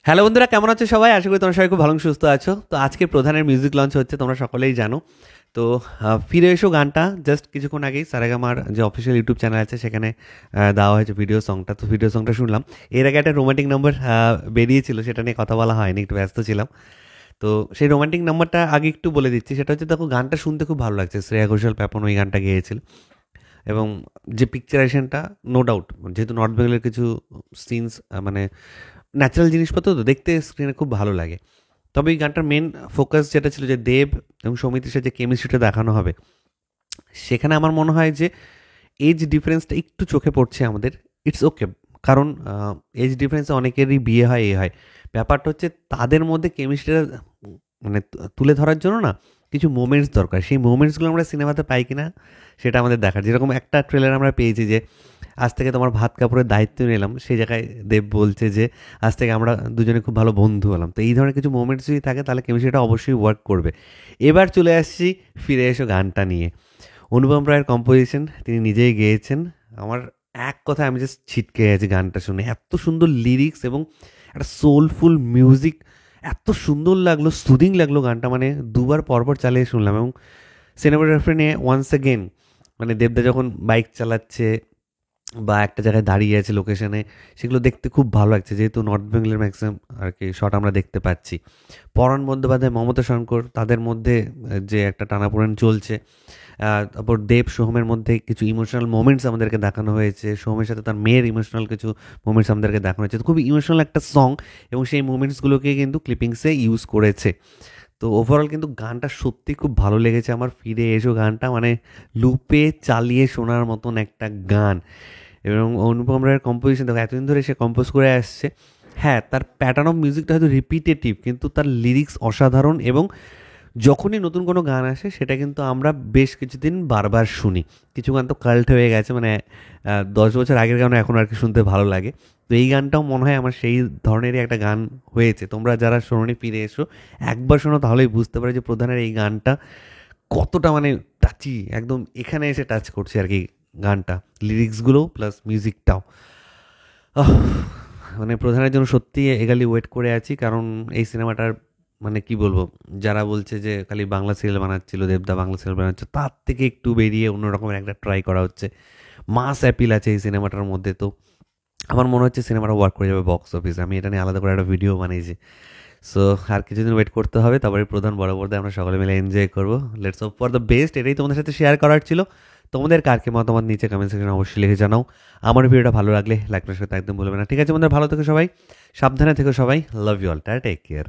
Hello বন্ধুরা, কেমন আছো সবাই? আশা করি তোমরা সবাই খুব ভালো সুস্থ আছো। তো আজকে প্রধানের মিউজিক লঞ্চ হচ্ছে, তোমরা সকলেই জানো। তো ফিরে এসো গানটা জাস্ট কিছুক্ষণ আগেই সারেগামার যে অফিসিয়াল ইউটিউব চ্যানেল আছে সেখানে দেওয়া হয়েছে ভিডিও সংটা। তো ভিডিও সংটা শুনলাম। এর আগে একটা রোমান্টিক নাম্বার বেরিয়েছিল, সেটা নিয়ে কথা বলা হয়নি, একটু ব্যস্ত ছিলাম। তো সেই রোমান্টিক নাম্বারটা আগে একটু বলে দিচ্ছি। সেটা হচ্ছে, দেখো গানটা শুনতে খুব ভালো লাগছে। শ্রেয়া ঘোষাল প্যাপন ওই গানটা গেয়েছিল, এবং যে পিকচারাইজেশনটা নো ডাউট, যেহেতু নর্থ বেঙ্গলের কিছু সিনস মানে ন্যাচারাল জিনিসপত্র তো দেখতে স্ক্রিনে খুব ভালো লাগে। তবে এই গানটার মেন ফোকাস যেটা ছিল যে দেব এবং সৌমিত্রের সাথে যে কেমিস্ট্রিটা দেখানো হবে, সেখানে আমার মনে হয় যে এজ ডিফারেন্সটা একটু চোখে পড়ছে আমাদের। ইটস ওকে, কারণ এজ ডিফারেন্সে অনেকেরই বিয়ে হয়, হয়। ব্যাপারটা হচ্ছে তাদের মধ্যে কেমিস্ট্রিটা মানে তুলে ধরার জন্য না কিছু মোমেন্টস দরকার। সেই মোমেন্টসগুলো আমরা সিনেমাতে পাই কিনা সেটা আমাদের দেখার। যেরকম একটা ট্রেলার আমরা পেয়েছি যে আজ থেকে তোমার ভাত কাপড়ের দায়িত্ব নিলাম, সেই জায়গায় দেব বলছে যে আজ থেকে আমরা দুজনে খুব ভালো বন্ধু হলাম। তো এই ধরনের কিছু মোমেন্টস যদি থাকে তাহলে কেমিস্ট্রিটা অবশ্যই ওয়ার্ক করবে। এবার চলে আসছি ফিরে এসো গানটা নিয়ে। অনুপম রায়ের কম্পোজিশন, তিনি নিজেই গেয়েছেন। আমার এক কথায় আমি জাস্ট ছিটকে গেছি গানটা শুনে। এত সুন্দর লিরিক্স এবং একটা সোলফুল মিউজিক, এত সুন্দর লাগলো, সুদিং লাগলো গানটা। মানে দুবার পরপর চালিয়ে শুনলাম। এবং সিনেমাটোগ্রাফি নিয়ে ওয়ান্স অ্যাগেন, মানে দেবদা যখন বাইক চালাচ্ছে বা একটা জায়গায় দাঁড়িয়ে আছে লোকেশনে, সেগুলো দেখতে খুব ভালো লাগছে। যেহেতু নর্থ বেঙ্গলের ম্যাক্সিমাম আর কি শট আমরা দেখতে পাচ্ছি। পরাণ বন্দ্যোপাধ্যায়, মমতা শঙ্কর, তাদের মধ্যে যে একটা টানাপোড়েন চলছে। তারপর দেব সোহমের মধ্যে কিছু ইমোশনাল মোমেন্টস আমাদেরকে দেখানো হয়েছে। সোহমের সাথে তার মেয়ের ইমোশনাল কিছু মোমেন্টস আমাদেরকে দেখানো হয়েছে। তো খুবই ইমোশনাল একটা সং, এবং সেই মোমেন্টসগুলোকে কিন্তু ক্লিপিংসে ইউজ করেছে। তো ওভারঅল কিন্তু গানটা সত্যি খুব ভালো লেগেছে আমার। ফিরে এসো গানটা মানে লুপে চালিয়ে শোনার মতন একটা গান। এবং অনুপম রায়ের কম্পোজিশন, দেখো এতদিন ধরে সে কম্পোজ করে আসছে। হ্যাঁ, তার প্যাটার্ন অফ মিউজিকটা হয়তো রিপিটেটিভ, কিন্তু তার লিরিক্স অসাধারণ। এবং যখনই নতুন কোনো গান আসে সেটা কিন্তু আমরা বেশ কিছুদিন বারবার শুনি। কিছু গান তো কাল্ট হয়ে গেছে, মানে 10 বছর আগের গানও এখন আর কি শুনতে ভালো লাগে। তো এই গানটাও মনে হয় আমার সেই ধরনেরই একটা গান হয়েছে। তোমরা যারা শোনোনি ফিরে এসো, একবার শোনো, তাহলেই বুঝতে পারো যে প্রধানের এই গানটা কতটা মানে টাচি, একদম এখানে এসে টাচ করছে আর কি গানটা, লিরিক্সগুলো প্লাস মিউজিকটাও। মানে প্রধানের জন্য সত্যি এগালি ওয়েট করে আছি, কারণ এই সিনেমাটার মানে কি বলবো, যারা বলছে যে খালি বাংলা সিরিয়াল বানাচ্ছিল দেবদা, বাংলা সিরিয়াল বানাচ্ছে, তার থেকে একটু বেরিয়ে অন্য রকমের একটা ট্রাই করা হচ্ছে। মাস অ্যাপিল আছে এই সিনেমাটার মধ্যে। তো আমার মনে হচ্ছে সিনেমাটা ওয়ার্ক করে যাবে বক্স অফিসে। আমি এটা নিয়ে আলাদা করে একটা ভিডিও বানিয়েছি। সো আর কিছুদিন ওয়েট করতে হবে, তারপরে প্রধান বড় পর্দায় আমরা সকলে মিলে এনজয় করবো। Let's hope for the best. এটাই তোমাদের সাথে শেয়ার করার ছিল। তোমাদের কার কি মতামত নিচে কমেন্ট সেকশনে অবশ্যই লিখে জানাও। আমার ভিডিওটা ভালো লাগলে লাইক করার সাথে একদম ভুলবে না। ঠিক আছে বন্ধুরা, ভালো থেকো সবাই, সাবধানে থেকো সবাই। Love you all, take care.